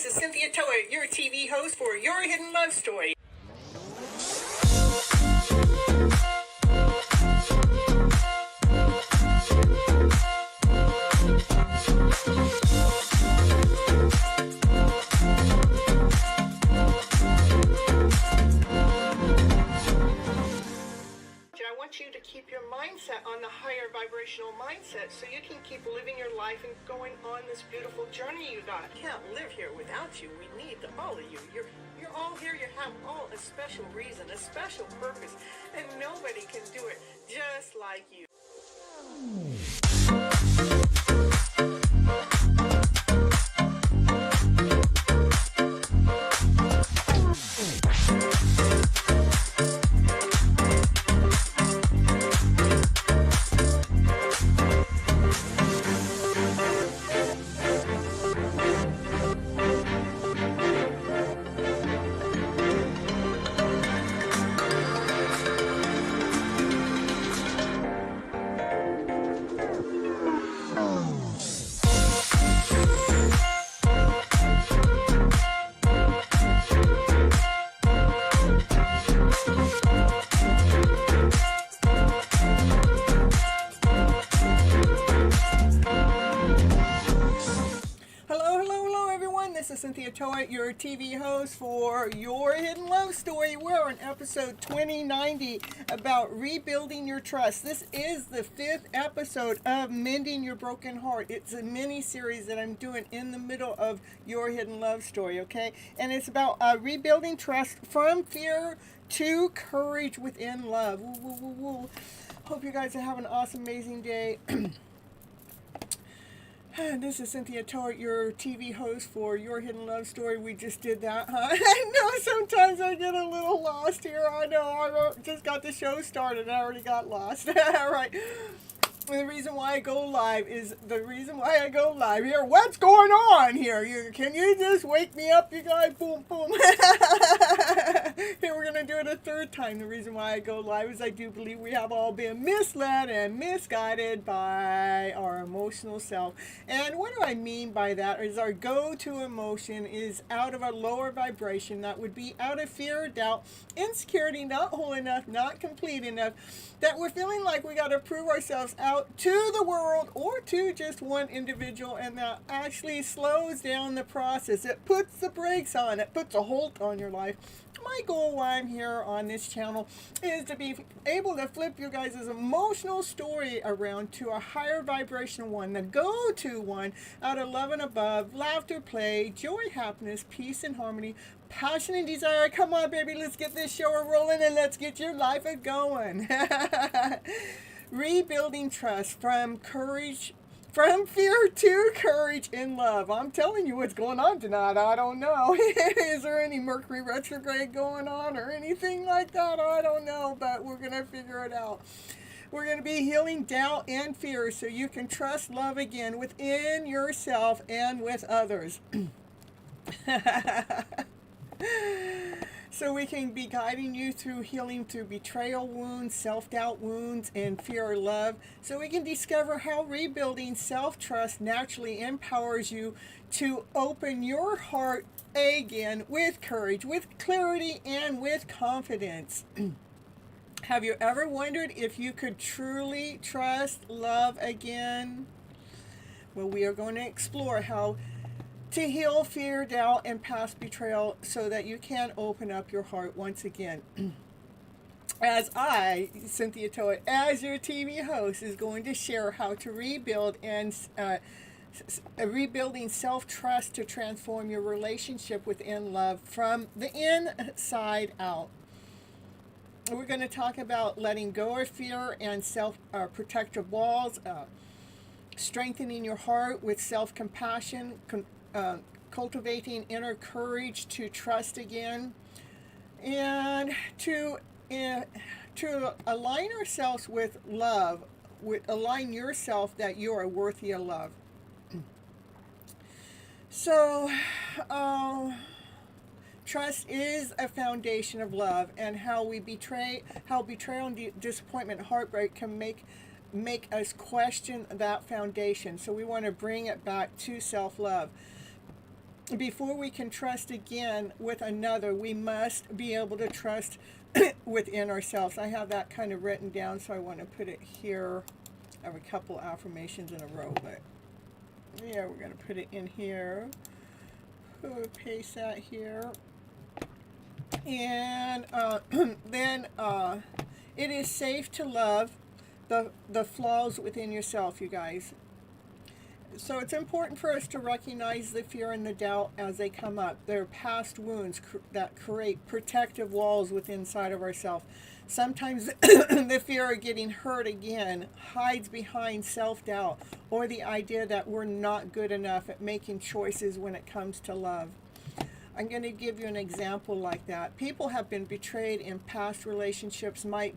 Cynthia Toet, your TV host for Your Hidden Love Story. I want you to keep your mindset on the higher vibrational mindset so you can keep living your life and going on this beautiful journey you got. I can't live here without you. We need all of you. You're all here. You have all a special reason, a special purpose, and nobody can do it just like you. This is Cynthia Toet, your TV host for Your Hidden Love Story. We're on episode 2090 about rebuilding your trust. This is the 5th episode of Mending Your Broken Heart. It's a mini-series that I'm doing in the middle of Your Hidden Love Story, okay? And it's about rebuilding trust from fear to courage within love. Woo, woo, woo, woo. Hope you guys are having an awesome, amazing day. This is Cynthia Toet, your TV host for Your Hidden Love Story. We just did that, huh? I know sometimes I get a little lost here. I know I just got the show started. I already got lost. All right. The reason why I go live is here. What's going on here? Can you just wake me up, you guys? Boom, boom. Here, we're going to do it a third time. The reason why I go live is I do believe we have all been misled and misguided by our emotional self. And what do I mean by that is our go-to emotion is out of a lower vibration. That would be out of fear, doubt, insecurity, not whole enough, not complete enough, that we're feeling like we got to prove ourselves out to the world or to just one individual, and that actually slows down the process. It puts the brakes on, it puts a halt on your life. My goal while I'm here on this channel is to be able to flip your guys' emotional story around to a higher vibrational one, the go-to one, out of love and above, laughter, play, joy, happiness, peace and harmony, passion and desire. Come on, baby, let's get this show rolling and let's get your life going. Rebuilding trust from courage, from fear to courage in love. I'm telling you what's going on tonight. I don't know. Is there any Mercury retrograde going on or anything like that? I don't know, but we're going to figure it out. We're going to be healing doubt and fear so you can trust love again within yourself and with others. So we can be guiding you through healing through betrayal wounds, self-doubt wounds, and fear or love. So we can discover how rebuilding self-trust naturally empowers you to open your heart again with courage, with clarity, and with confidence. Have you ever wondered if you could truly trust love again? Well, we are going to explore how to heal fear, doubt, and past betrayal so that you can open up your heart once again. As I, Cynthia Toet, as your TV host, is going to share how to rebuild and rebuilding self-trust to transform your relationship within love from the inside out. We're going to talk about letting go of fear and self-protective walls, strengthening your heart with self-compassion, cultivating inner courage to trust again, and to align ourselves with love, align yourself that you are worthy of love. So, trust is a foundation of love, and how betrayal and disappointment, heartbreak can make us question that foundation. So we want to bring it back to self-love. Before we can trust again with another, we must be able to trust within ourselves. I have that kind of written down, so I want to put it here. I have a couple affirmations in a row, but yeah, we're going to put it in here. Paste that here. And then it is safe to love the flaws within yourself, you guys. So it's important for us to recognize the fear and the doubt as they come up. They're past wounds that create protective walls within inside of ourselves. Sometimes the fear of getting hurt again hides behind self-doubt or the idea that we're not good enough at making choices when it comes to love. I'm going to give you an example like that. People have been betrayed in past relationships, might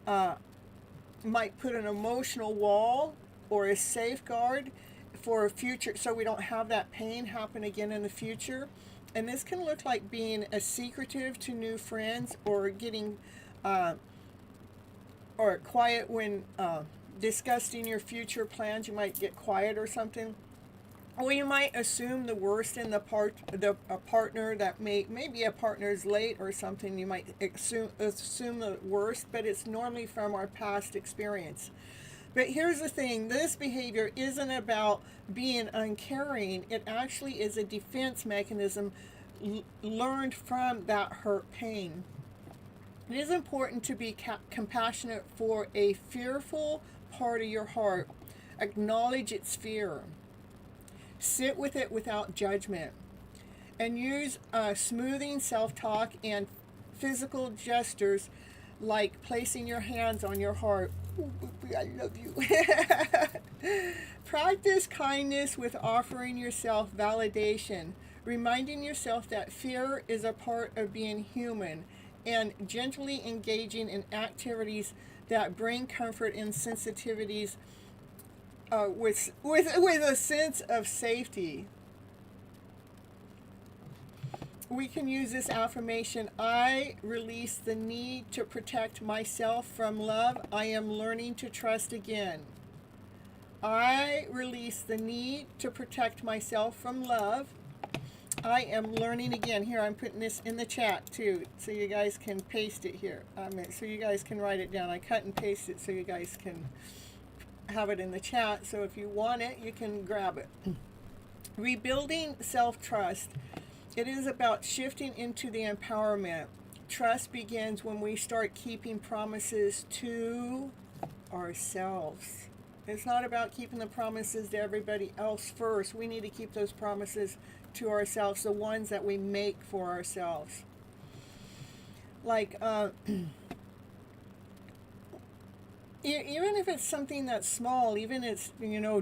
put an emotional wall or a safeguard for a future, so we don't have that pain happen again in the future. And this can look like being secretive to new friends, or getting or quiet when discussing your future plans. You might get quiet or something. Or you might assume the worst in a partner that maybe a partner is late or something. You might assume the worst, but it's normally from our past experience. But here's the thing, this behavior isn't about being uncaring. It actually is a defense mechanism learned from that hurt pain. It is important to be compassionate for a fearful part of your heart. Acknowledge its fear. Sit with it without judgment. And use smoothing self-talk and physical gestures like placing your hands on your heart. Ooh, baby, I love you. Practice kindness with offering yourself validation, reminding yourself that fear is a part of being human, and gently engaging in activities that bring comfort and sensitivities with a sense of safety. we can use this affirmation. I release the need to protect myself from love. I am learning to trust again. I release the need to protect myself from love. I am learning again. Here, I'm putting this in the chat too, so you guys can paste it here. So you guys can write it down. I cut and paste it so you guys can have it in the chat. So if you want it, you can grab it. Rebuilding self-trust. It is about shifting into the empowerment. Trust begins when we start keeping promises to ourselves. It's not about keeping the promises to everybody else first. We need to keep those promises to ourselves, the ones that we make for ourselves. Like, even if it's something that's small, even it's,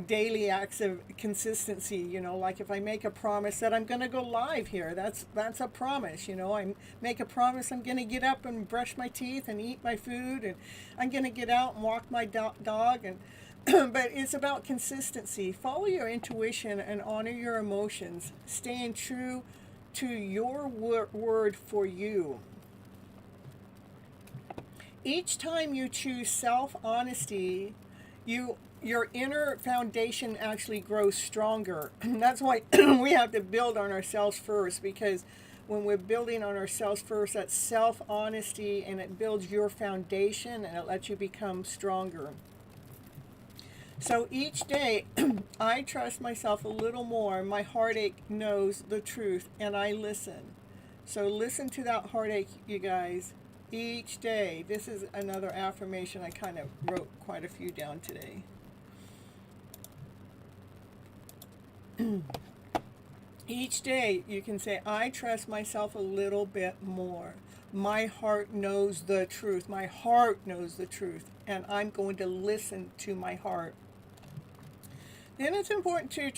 daily acts of consistency, like if I make a promise that I'm going to go live here, that's a promise, I make a promise I'm going to get up and brush my teeth and eat my food, and I'm going to get out and walk my dog, and but it's about consistency. Follow your intuition and honor your emotions, staying true to your word for you. Each time you choose self-honesty, your inner foundation actually grows stronger. That's why we have to build on ourselves first, because when we're building on ourselves first, that's self-honesty, and it builds your foundation, and it lets you become stronger. So each day, I trust myself a little more. My heartache knows the truth, and I listen. So listen to that heartache, you guys, each day. This is another affirmation. I kind of wrote quite a few down today. Each day, you can say, I trust myself a little bit more. My heart knows the truth. My heart knows the truth, and I'm going to listen to my heart. Then it's important to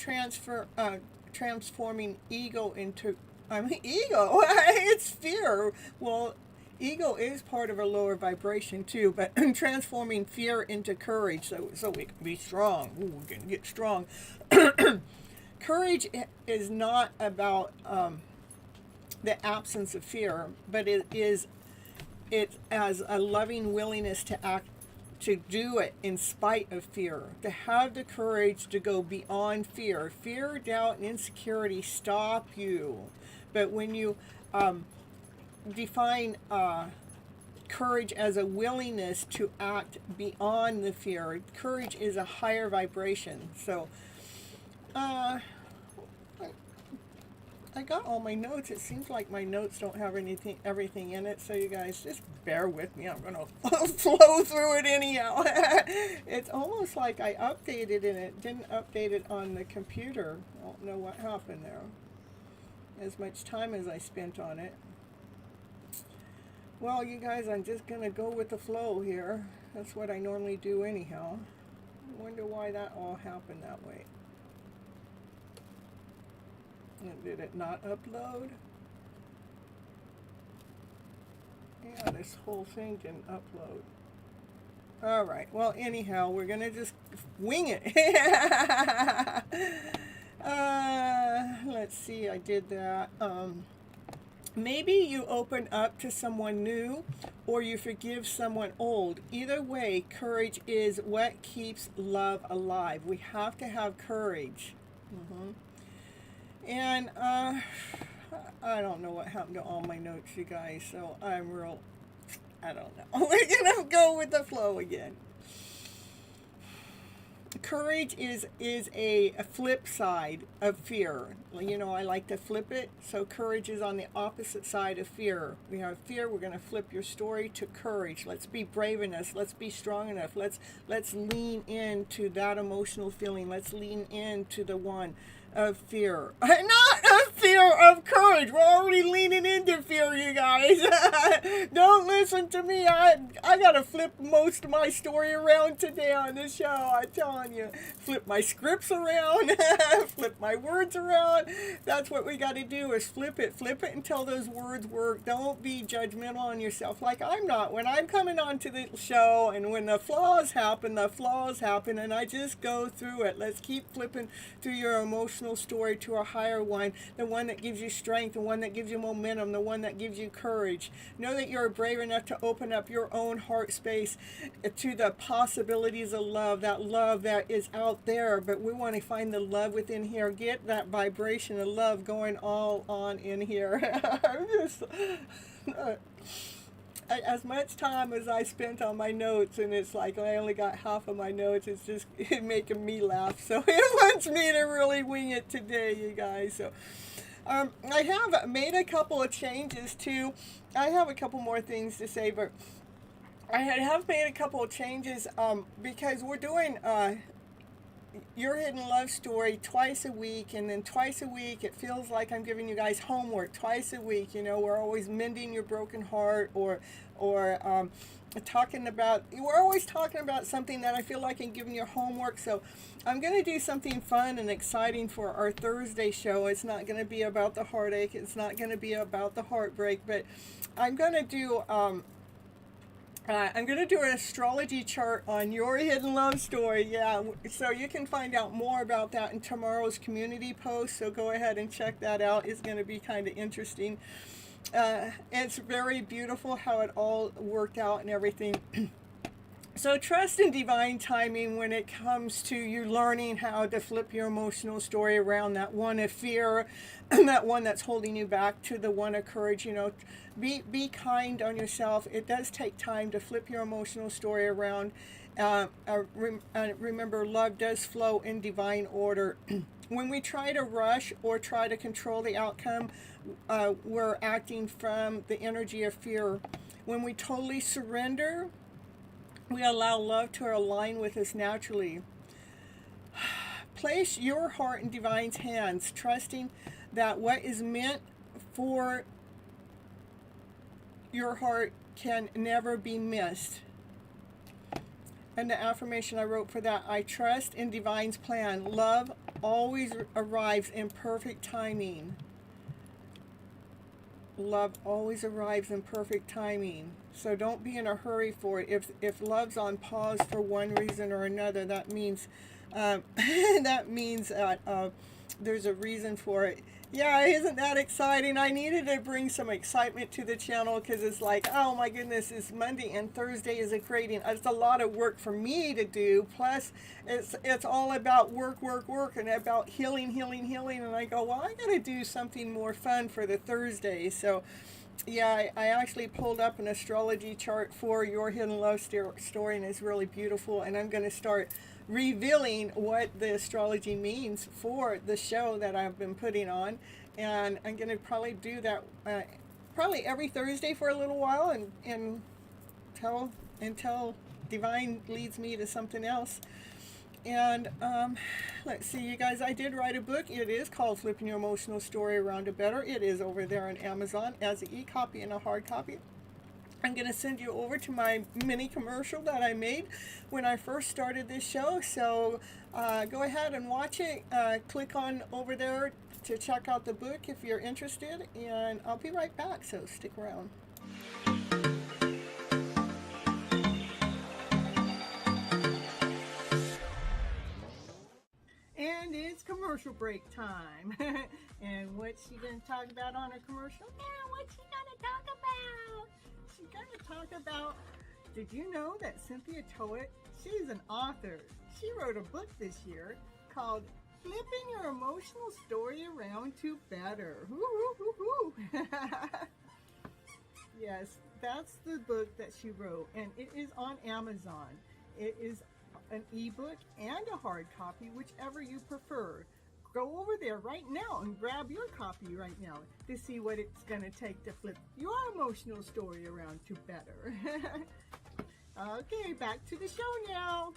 transforming ego into, ego, it's fear. Well, ego is part of a lower vibration too, but transforming fear into courage, so we can be strong. Ooh, we can get strong. Courage is not about the absence of fear, but it's as a loving willingness to act, to do it in spite of fear, to have the courage to go beyond fear. Fear, doubt, and insecurity stop you. But when you define courage as a willingness to act beyond the fear, courage is a higher vibration. So, I got all my notes. It seems like my notes don't have everything in it, so you guys just bear with me. I'm going to flow through it anyhow. It's almost like I updated and it didn't update it on the computer. I don't know what happened there. As much time as I spent on it. Well, you guys, I'm just going to go with the flow here. That's what I normally do anyhow. I wonder why that all happened that way. Did it not upload? Yeah, this whole thing didn't upload. All right. Well, anyhow, we're going to just wing it. Let's see. I did that. Maybe you open up to someone new, or you forgive someone old. Either way, courage is what keeps love alive. We have to have courage. And I don't know what happened to all my notes, you guys, so I don't know. We're going to go with the flow again. Courage is a flip side of fear. I like to flip it. So courage is on the opposite side of fear. We have fear. We're going to flip your story to courage. Let's be brave enough. Let's be strong enough. Let's lean into that emotional feeling. Let's lean into the one of fear. Not of fear, of courage. We're already leaning into fear, you guys. Don't listen to me. I got to flip most of my story around today on this show. I'm telling you. Flip my scripts around. Flip my words around. That's what we got to do, is flip it. Flip it until those words work. Don't be judgmental on yourself like I'm not. When I'm coming on to the show and when the flaws happen, and I just go through it. Let's keep flipping through your emotional story to a higher one, the one that gives you strength, the one that gives you momentum, the one that gives you courage. Know that you're brave enough to open up your own heart space to the possibilities of love that is out there, but we want to find the love within here. Get that vibration of love going all on in here. I'm just... as much time as I spent on my notes, and it's like I only got half of my notes, it's just making me laugh. So it wants me to really wing it today, you guys. So I have made a couple of changes too. I have a couple more things to say, but I have made a couple of changes because we're doing Your Hidden Love Story twice a week, and then twice a week it feels like I'm giving you guys homework twice a week. You know, we're always mending your broken heart, or talking about, we're always talking about something that I feel like I'm giving you homework. So I'm going to do something fun and exciting for our Thursday show. It's not going to be about the heartache, it's not going to be about the heartbreak, but I'm going to do an astrology chart on Your Hidden Love Story. Yeah, so you can find out more about that in tomorrow's community post. So go ahead and check that out. It's going to be kind of interesting. It's very beautiful how it all worked out and everything. So trust in divine timing when it comes to you learning how to flip your emotional story around, that one of fear, that one that's holding you back, to the one of courage. You know, be kind on yourself. It does take time to flip your emotional story around. Remember, love does flow in divine order. When we try to rush or try to control the outcome, we're acting from the energy of fear. When we totally surrender, we allow love to align with us naturally. Place your heart in divine's hands, trusting that what is meant for your heart can never be missed. And the affirmation I wrote for that: I trust in divine's plan. Love always arrives in perfect timing. Love always arrives in perfect timing. So don't be in a hurry for it. If love's on pause for one reason or another, that means that there's a reason for it. Yeah, isn't that exciting? I needed to bring some excitement to the channel, because it's like, oh my goodness, it's Monday and Thursday is creating. It's a lot of work for me to do. Plus, it's all about work, and about healing. And I go, well, I got to do something more fun for the Thursday. So, yeah, I actually pulled up an astrology chart for Your Hidden Love Story, and it's really beautiful. And I'm going to start revealing what the astrology means for the show that I've been putting on, and I'm going to probably do that probably every Thursday for a little while, and until divine leads me to something else. And let's see, you guys, I did write a book. It is called Flipping Your Emotional Story Around to Better. It is over there on Amazon as an e-copy and a hard copy. I'm going to send you over to my mini commercial that I made when I first started this show. So go ahead and watch it. Click on over there to check out the book if you're interested. And I'll be right back, so stick around. And it's commercial break time. And what's she going to talk about on her commercial? Yeah, what's she going to talk about? She's going to talk about, did you know that Cynthia Toet, she's an author. She wrote a book this year called Flipping Your Emotional Story Around to Better. Yes, that's the book that she wrote, and it is on Amazon. It is an ebook and a hard copy, whichever you prefer. Go over there right now and grab your copy right now to see what it's going to take to flip your emotional story around to better. Okay, back to the show now.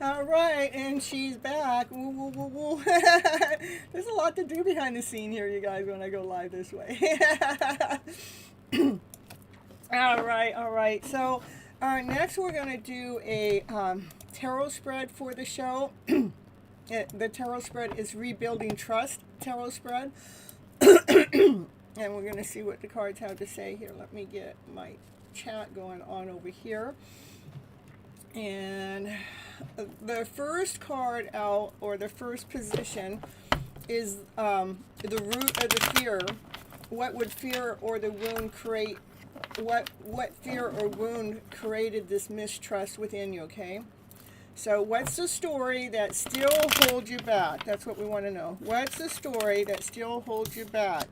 All right, and she's back. Woo, woo, woo, woo. There's a lot to do behind the scene here, you guys, when I go live this way. All right. So next we're going to do a tarot spread for the show. The tarot spread is Rebuilding Trust tarot spread. And we're going to see what the cards have to say here. Let me get my chat going on over here. And the first card out, or the first position, is the root of the fear. What would fear or the wound create? What fear or wound created this mistrust within you, okay? So what's the story that still holds you back? That's what we want to know. What's the story that still holds you back?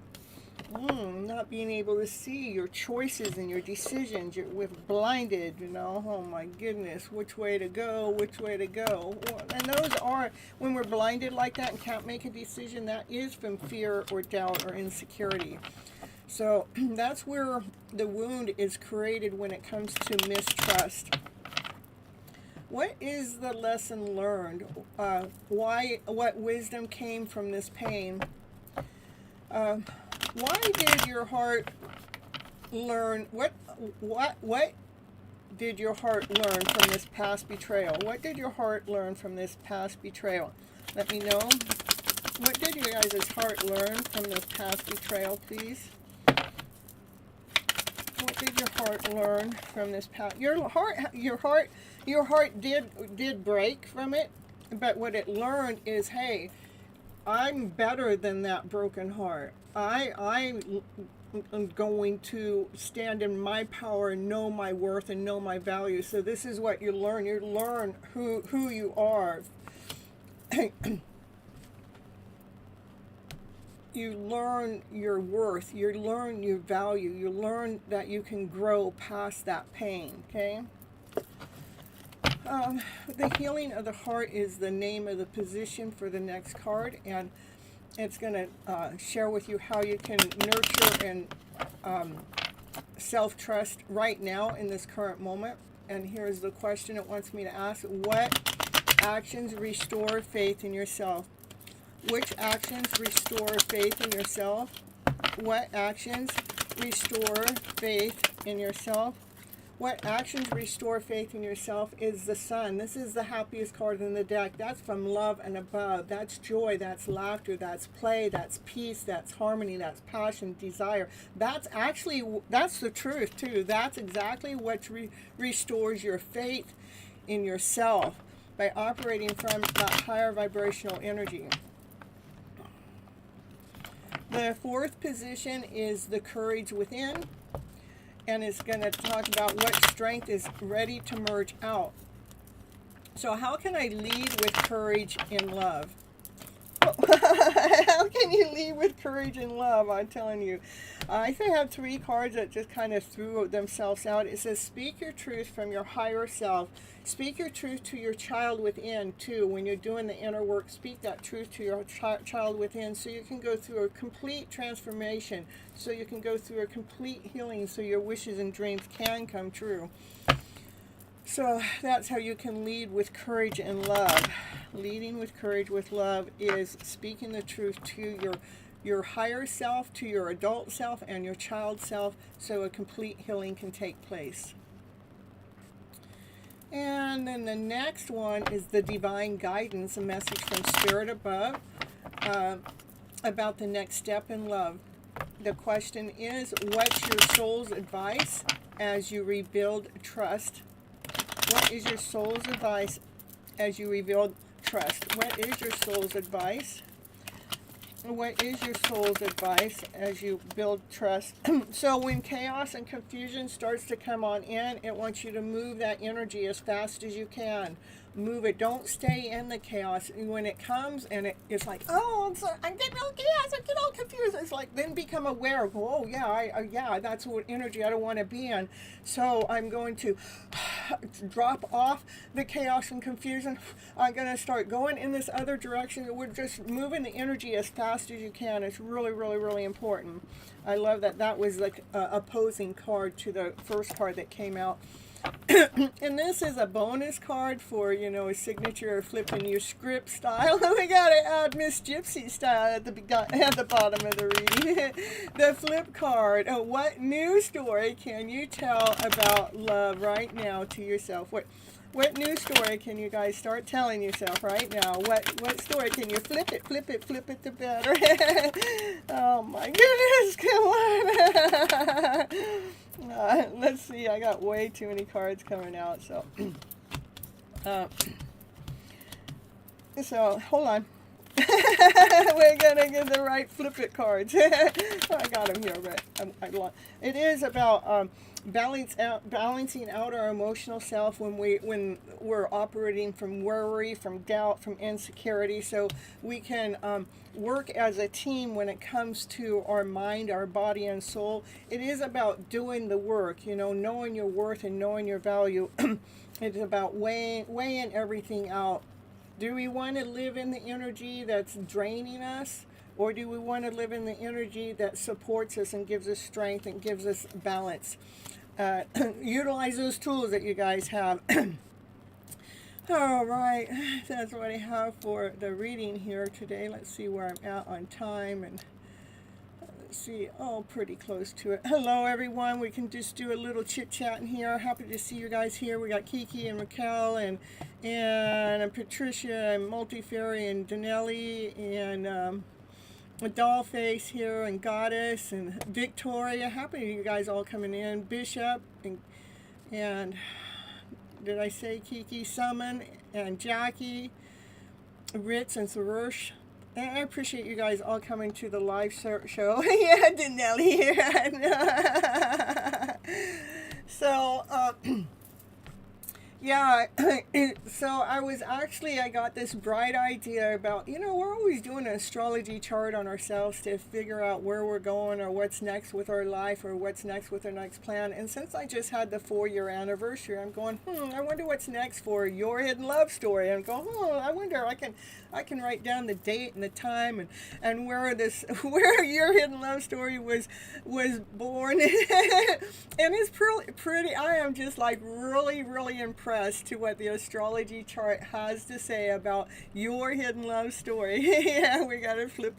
Not being able to see your choices and your decisions. You're blinded, you know. Oh my goodness, which way to go, which way to go. And those are, when we're blinded like that and can't make a decision, that is from fear or doubt or insecurity. So that's where the wound is created when it comes to mistrust. What is the lesson learned? What wisdom came from this pain? Why did your heart learn? What did your heart learn from this past betrayal? What did your heart learn from this past betrayal? Let me know. What did your guys' heart learn from this past betrayal, please? What did your heart learn from this past? Your heart did break from it, but what it learned is, hey, I'm better than that broken heart. I'm going to stand in my power and know my worth and know my value. So this is what you learn. You learn who you are. You learn your worth. You learn your value. You learn that you can grow past that pain, okay? The healing of the heart is the name of the position for the next card, and it's going to share with you how you can nurture and self-trust right now in this current moment. And here's the question it wants me to ask. What actions restore faith in yourself? Which actions restore faith in yourself? What actions restore faith in yourself? What actions restore faith in yourself is the Sun. This is the happiest card in the deck. That's from love and above. That's joy, that's laughter, that's play, that's peace, that's harmony, that's passion, desire. That's the truth too. That's exactly what restores your faith in yourself by operating from that higher vibrational energy. The fourth position is the courage within, and it's going to talk about what strength is ready to merge out. So how can I lead with courage in love? How can you lead with courage and love? I'm telling you. I have three cards that just kind of threw themselves out. It says, speak your truth from your higher self. Speak your truth to your child within, too. When you're doing the inner work, speak that truth to your child within so you can go through a complete transformation, so you can go through a complete healing so your wishes and dreams can come true. So that's how you can lead with courage and love. Leading with courage with love is speaking the truth to your higher self, to your adult self, and your child self, so a complete healing can take place. And then the next one is the divine guidance, a message from Spirit above about the next step in love. The question is, what's your soul's advice as you rebuild trust? What is your soul's advice as you rebuild trust? What is your soul's advice? What is your soul's advice as you build trust? So when chaos and confusion starts to come on in, it wants you to move that energy as fast as you can. Move it. Don't stay in the chaos. When it comes and it's like, oh, I'm getting all chaos, I get all confused. It's like, then become aware of, oh, yeah, that's what energy I don't want to be in. So I'm going to drop off the chaos and confusion. I'm going to start going in this other direction. We're just moving the energy as fast as you can. It's really, really, really important. I love that that was like opposing card to the first card that came out. And this is a bonus card for, a signature flipping your script style. We got to add Miss Gypsy style at the bottom of the reading. The flip card. What new story can you tell about love right now to yourself? What new story can you guys start telling yourself right now? What story can you flip it to better? Oh my goodness, come on. Let's see, I got way too many cards coming out, so so hold on. We're gonna get the right flip it cards. I got them here, but it is about balancing out our emotional self when we're operating from worry, from doubt, from insecurity, so we can work as a team when it comes to our mind, our body, and soul. It is about doing the work, knowing your worth and knowing your value. It's about weighing everything out. Do we want to live in the energy that's draining us, or do we want to live in the energy that supports us and gives us strength and gives us balance? Utilize those tools that you guys have. All right, that's what I have for the reading here today. Let's see where I'm at on time, and let's see, pretty close to it. Hello everyone, we can just do a little chit chat in here. Happy to see you guys here. We got Kiki and Raquel and Patricia and Multifairy and Danelli and Dollface here and Goddess and Victoria. Happy to you guys all coming in. Bishop and did I say Kiki? Summon and Jackie, Ritz and Sarush. And I appreciate you guys all coming to the live show. Yeah, Danelli here. So, yeah, so I got this bright idea about, we're always doing an astrology chart on ourselves to figure out where we're going or what's next with our life or what's next with our next plan. And since I just had the 4-year anniversary, I'm going, I wonder what's next for Your Hidden Love Story. I'm going, I wonder, I can write down the date and the time and where Your Hidden Love Story was born. And it's pretty, I am just like really, really impressed to what the astrology chart has to say about your hidden love story. Yeah, we got to flip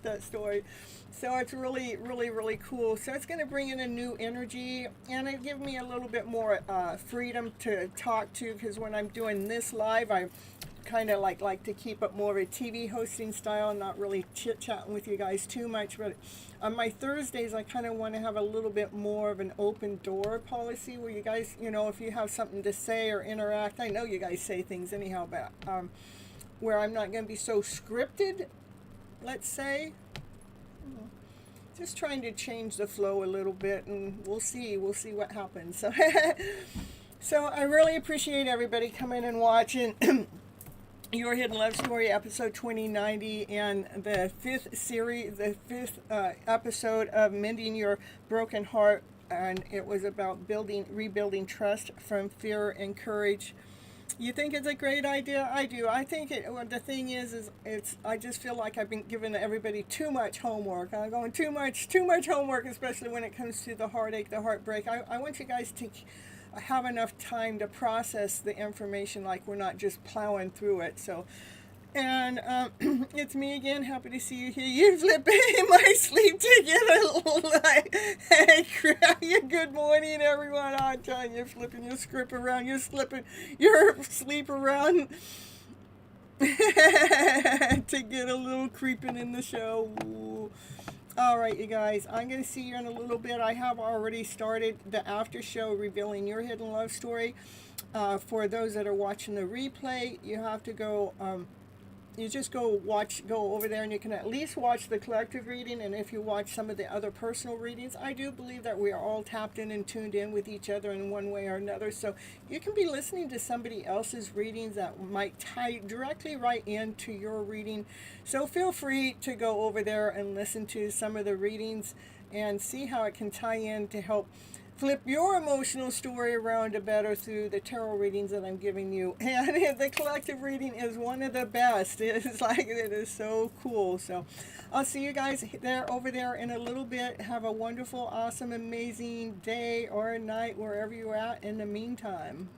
that story. So it's really, really, really cool. So it's going to bring in a new energy, and it give me a little bit more freedom to talk to, because when I'm doing this live, I kind of like to keep up more of a TV hosting style, not really chit-chatting with you guys too much. But on my Thursdays, I kind of want to have a little bit more of an open door policy where you guys, if you have something to say or interact, I know you guys say things anyhow, but where I'm not going to be so scripted, let's say. Just trying to change the flow a little bit, and we'll see what happens. So I really appreciate everybody coming and watching Your Hidden Love Story, episode 2090, and the fifth episode of Mending Your Broken Heart. And it was about rebuilding trust from fear and courage. You think it's a great idea? I do. I think the thing is I just feel like I've been giving everybody too much homework. I'm going too much homework, especially when it comes to the heartache, the heartbreak. I want you guys to have enough time to process the information, like we're not just plowing through it. So, and it's me again. Happy to see you here. You're flipping in my sleep together. Hey, good morning, everyone. I'm telling you, you're flipping your script around. You're slipping your sleep around to get a little creeping in the show. Ooh. All right, you guys, I'm going to see you in a little bit. I have already started the after show revealing your hidden love story. For those that are watching the replay, you have to go, you just go over there, and you can at least watch the collective reading. And if you watch some of the other personal readings, I do believe that we are all tapped in and tuned in with each other in one way or another. So you can be listening to somebody else's readings that might tie directly right into your reading. So feel free to go over there and listen to some of the readings and see how it can tie in to help flip your emotional story around a better through the tarot readings that I'm giving you. And the collective reading is one of the best. It is so cool. So I'll see you guys over there in a little bit. Have a wonderful, awesome, amazing day or night wherever you're at in the meantime.